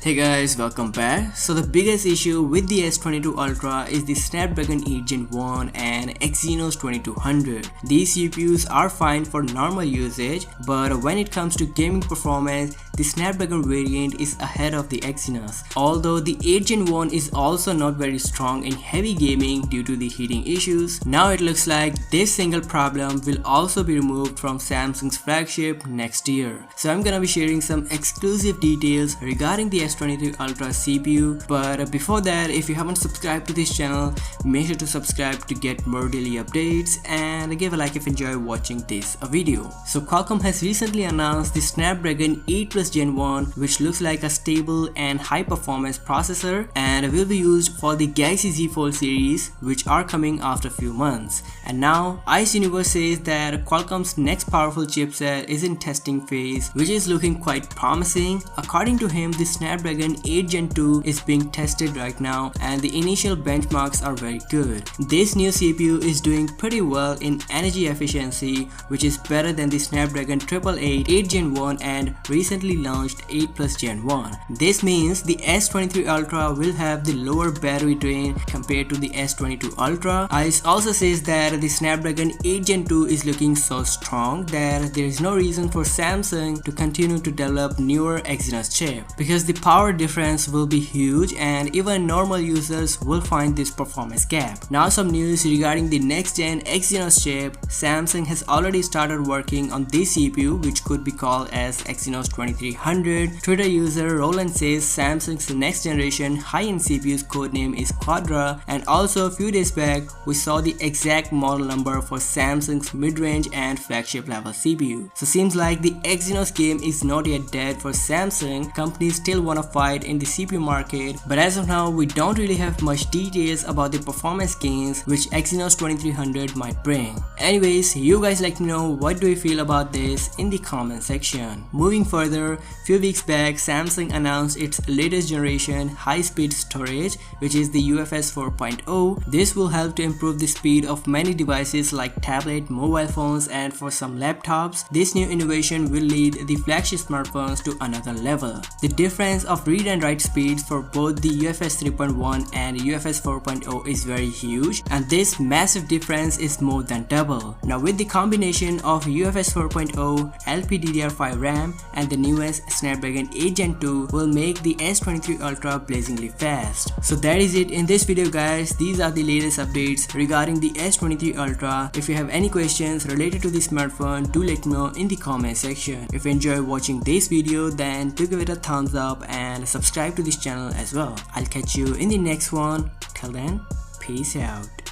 Hey guys, welcome back. So the biggest issue with the S22 Ultra is the Snapdragon 8 Gen 1 and Exynos 2200. These CPUs are fine for normal usage, but when it comes to gaming performance, the Snapdragon variant is ahead of the Exynos. Although the 8 Gen 1 is also not very strong in heavy gaming due to the heating issues, now it looks like this single problem will also be removed from Samsung's flagship next year. So I'm gonna be sharing some exclusive details regarding the S23 Ultra CPU, but before that, if you haven't subscribed to this channel, make sure to subscribe to get more daily updates and give a like if you enjoy watching this video. So Qualcomm has recently announced the Snapdragon 8 Plus Gen 1, which looks like a stable and high performance processor and will be used for the Galaxy Z Fold series, which are coming after a few months. And now Ice Universe says that Qualcomm's next powerful chipset is in testing phase, which is looking quite promising. According to him, the Snapdragon 8 Gen 2 is being tested right now and the initial benchmarks are very good. This new CPU is doing pretty well in energy efficiency, which is better than the Snapdragon 888 8 Gen 1 and recently launched 8 Plus Gen 1. This means the S23 Ultra will have the lower battery drain compared to the S22 Ultra. Ice also says that the Snapdragon 8 Gen 2 is looking so strong that there is no reason for Samsung to continue to develop newer Exynos chip, because the power difference will be huge and even normal users will find this performance gap. Now some news regarding the next gen Exynos chip. Samsung has already started working on this CPU, which could be called as Exynos 2300. Twitter user Roland says Samsung's next generation high-end CPU's codename is Quadra, and also a few days back we saw the exact model number for Samsung's mid-range and flagship level CPU. So seems like the Exynos game is not yet dead for Samsung. Companies still wanna fight in the CPU market, but as of now we don't really have much details about the performance gains which Exynos 2300 might bring. Anyways, you guys let me know what do you feel about this in the comment section. Moving further, few weeks back Samsung announced its latest generation high-speed storage, which is the UFS 4.0. This will help to improve the speed of many devices like tablet, mobile phones, and for some laptops. This new innovation will lead the flagship smartphones to another level. The difference of read and write speeds for both the UFS 3.1 and UFS 4.0 is very huge, and this massive difference is more than double. Now with the combination of UFS 4.0, LPDDR5 RAM and the newest Snapdragon 8 Gen 2 will make the S23 Ultra blazingly fast. So that is it in this video guys. These are the latest updates regarding the S23 Ultra. If you have any questions related to the smartphone, do let me know in the comment section. If you enjoy watching this video, then do give it a thumbs up and subscribe to this channel as well. I'll catch you in the next one. Till then, peace out.